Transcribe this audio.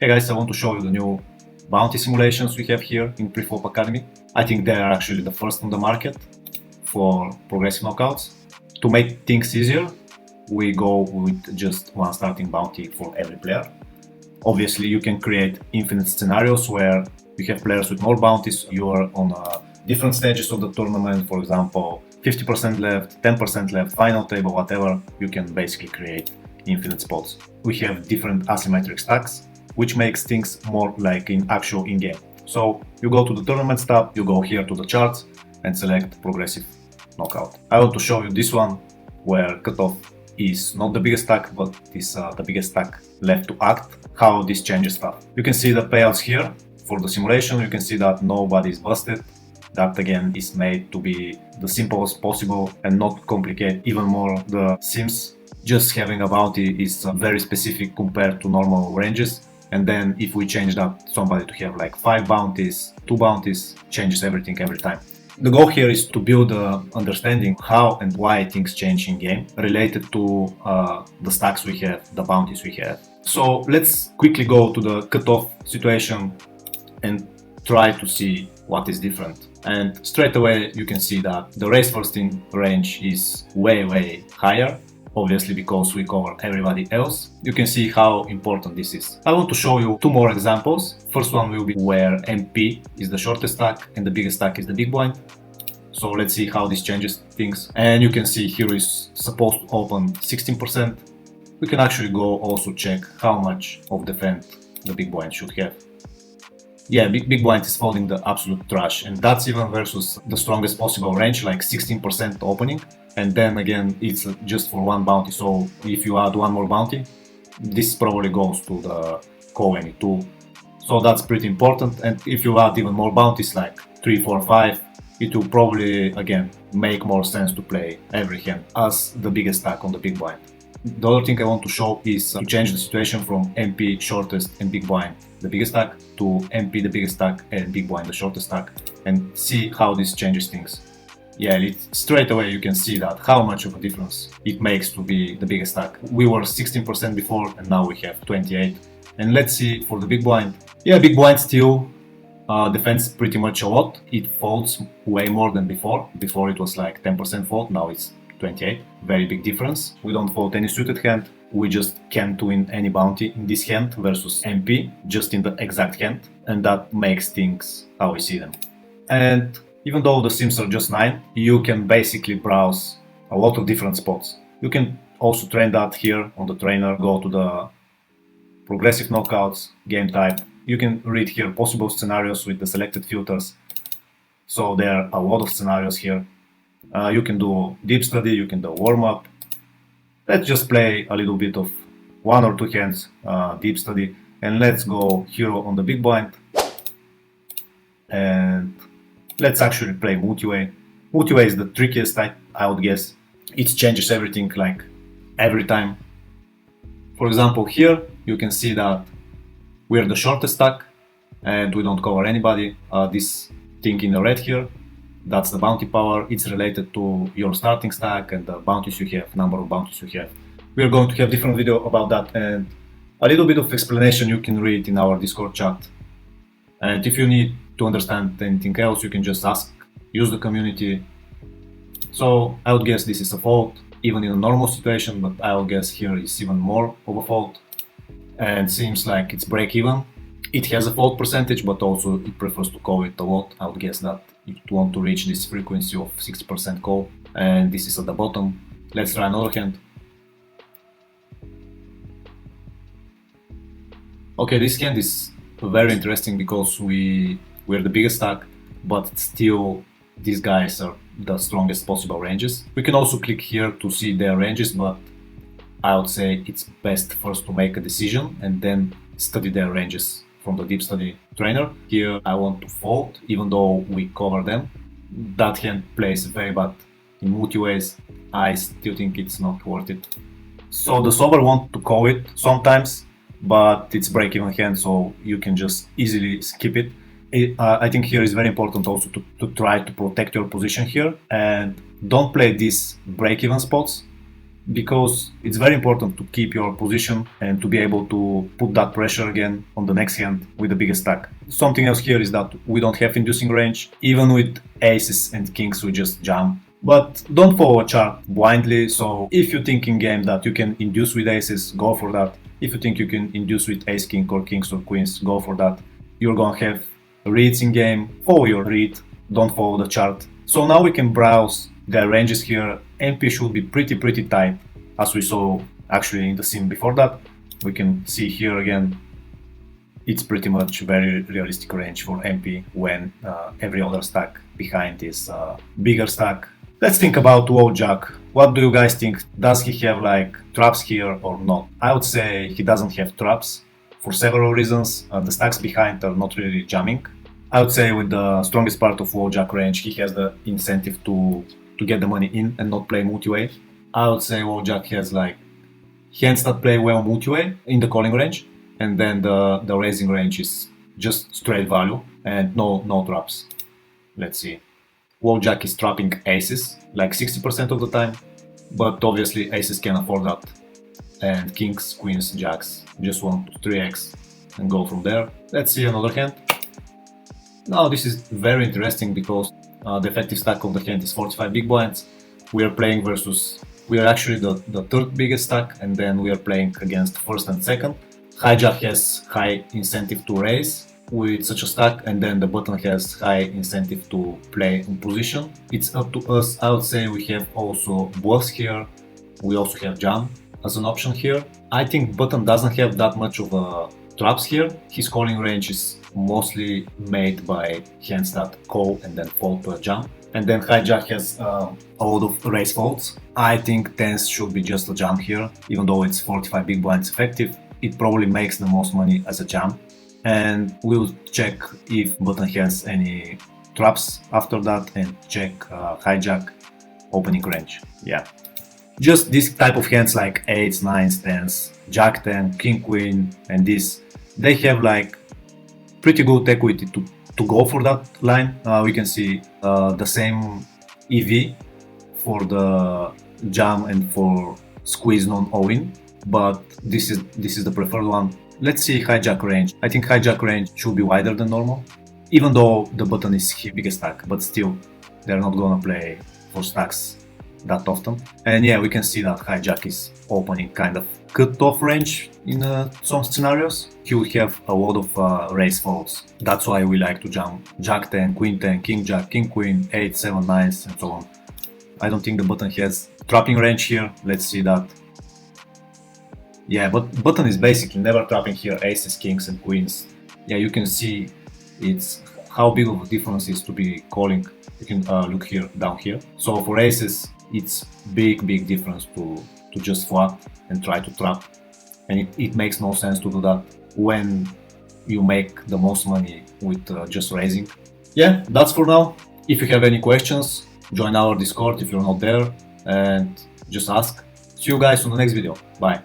guys, I want to show you the new bounty simulations we have here in Preflop Academy. I think they are actually the first on the market for progressive knockouts. To make things easier, we go with just one starting bounty for every player. Obviously, you can create infinite scenarios where you have players with more bounties. You are on different stages of the tournament, for example, 50% left, 10% left, final table, whatever. You can basically create infinite spots. We have different asymmetric stacks, which makes things more like in actual in-game. So you go to the tournament tab, you go here to the charts and select progressive knockout. I want to show you this one where cutoff is not the biggest stack, but is the biggest stack left to act, how this changes stuff. You can see the payouts here for the simulation. You can see that nobody is busted. That again is made to be the simplest as possible and not complicate even more the sims. Just having a bounty is very specific compared to normal ranges. And then if we change that somebody to have like 5 bounties, 2 bounties, changes everything every time. The goal here is to build understanding how and why things change in game related to the stacks we have, the bounties we have. So let's quickly go to the cutoff situation and try to see what is different. And straight away you can see that the race first in range is way higher. Obviously, because we cover everybody else. You can see how important this is. I want to show you 2 more examples. First one will be where MP is the shortest stack and the biggest stack is the big blind. So let's see how this changes things. And you can see here is supposed to open 16%. We can actually go also check how much of defend the big blind should have. Yeah, big blind is folding the absolute trash, and that's even versus the strongest possible range, like 16% opening. And then again, it's just for 1 bounty, so if you add 1 more bounty, this probably goes to the co-any 2. So that's pretty important, and if you add even more bounties, like 3, 4, 5, it will probably, again, make more sense to play every hand as the biggest stack on the big blind. The other thing I want to show is to change the situation from MP shortest and big blind the biggest stack to MP the biggest stack and big blind the shortest stack, and see how this changes things. Yeah, straight away you can see that how much of a difference it makes to be the biggest stack. We were 16% before and now we have 28. And let's see for the big blind. Yeah, big blind still defends pretty much a lot. It folds way more than before. Before it was like 10% fold, now it's 28. Very big difference. We don't fold any suited hand. We just can't win any bounty in this hand versus MP, just in the exact hand. And that makes things how we see them. And even though the sims are just 9, you can basically browse a lot of different spots. You can also train that here on the trainer, go to the progressive knockouts, game type. You can read here possible scenarios with the selected filters. So there are a lot of scenarios here. You can do deep study, you can do warm-up. Let's just play a little bit of 1 or 2 hands deep study, and let's go hero on the big blind. And let's actually play multi-way. Multi-way is the trickiest, I would guess. It changes everything like every time. For example, here you can see that we're the shortest stack and we don't cover anybody. This thing in the red here, that's the bounty power. It's related to your starting stack and the bounties you have, number of bounties you have. We're going to have different video about that, and a little bit of explanation you can read in our Discord chat. And if you need to understand anything else, you can just ask, use the community. So I would guess this is a fold, even in a normal situation, but I would guess here is even more of a fold. And seems like it's break even. It has a fold percentage, but also it prefers to call it a lot. I would guess that it want to reach this frequency of 60% call, and this is at the bottom. Let's try another hand. Okay, this hand is very interesting because we're the biggest stack, but still these guys are the strongest possible ranges. We can also click here to see their ranges, but I would say it's best first to make a decision and then study their ranges from the deep study trainer. Here I want to fold, even though we cover them. That hand plays very bad in multi-ways. I still think it's not worth it. So the solver wants to call it sometimes, but it's break-even hand, so you can just easily skip it. I think here is very important also to try to protect your position here and don't play these break-even spots, because it's very important to keep your position and to be able to put that pressure again on the next hand with the biggest stack. Something else here is that we don't have inducing range. Even with aces and kings, we just jam. But don't follow a chart blindly, so if you think in game that you can induce with aces, go for that. If you think you can induce with ace king or kings or queens, go for that. You're gonna have reads in game, follow your read, don't follow the chart. So now we can browse the ranges here. MP should be pretty tight, as we saw actually in the sim before that. We can see here again, it's pretty much very realistic range for MP when every other stack behind is bigger stack. Let's think about low jack. What do you guys think? Does he have like traps here or not? I would say he doesn't have traps for several reasons. The stacks behind are not really jamming. I would say with the strongest part of low jack range, he has the incentive to get the money in and not play multi-way. I would say low jack has like hands that play well multi-way in the calling range, and then the raising range is just straight value and no traps. Let's see. Low jack is trapping aces like 60% of the time, but obviously aces can afford that. And kings, queens, jacks just want to 3x and go from there. Let's see another hand. Now this is very interesting because the effective stack of the hand is 45 big blinds. We are playing versus, we are actually the third biggest stack, and then we are playing against first and second. Hijack has high incentive to raise with such a stack, and then the button has high incentive to play in position. It's up to us. I would say we have also bluffs here. We also have jam as an option here. I think button doesn't have that much of traps here. His calling range is mostly made by hands that call and then fold to a jam. And then hijack has a lot of raise folds. I think tens should be just a jam here, even though it's 45 big blinds effective. It probably makes the most money as a jam. And we'll check if button has any traps after that and check hijack opening range. Yeah, just this type of hands like 8s, 9s, 10s, jack 10, king queen, and this, they have like pretty good equity to go for that line. We can see the same EV for the jam and for squeeze non all-in, but this is the preferred one. Let's see hijack range. I think hijack range should be wider than normal, even though the button is his biggest stack, but still they're not gonna play for stacks that often. And yeah, we can see that hijack is opening kind of cut off range in some scenarios. He will have a lot of raise folds. That's why we like to jam jack 10, queen 10, king jack, king queen, 8, 7, 9s, and so on. I don't think the button has trapping range here. Let's see that. Yeah, but button is basically never trapping here aces, kings, and queens. Yeah, you can see it's how big of a difference is to be calling. You can look here, down here. So for aces, it's big difference to just flat and try to trap. And it makes no sense to do that when you make the most money with just raising. Yeah, that's for now. If you have any questions, join our Discord if you're not there and just ask. See you guys on the next video. Bye.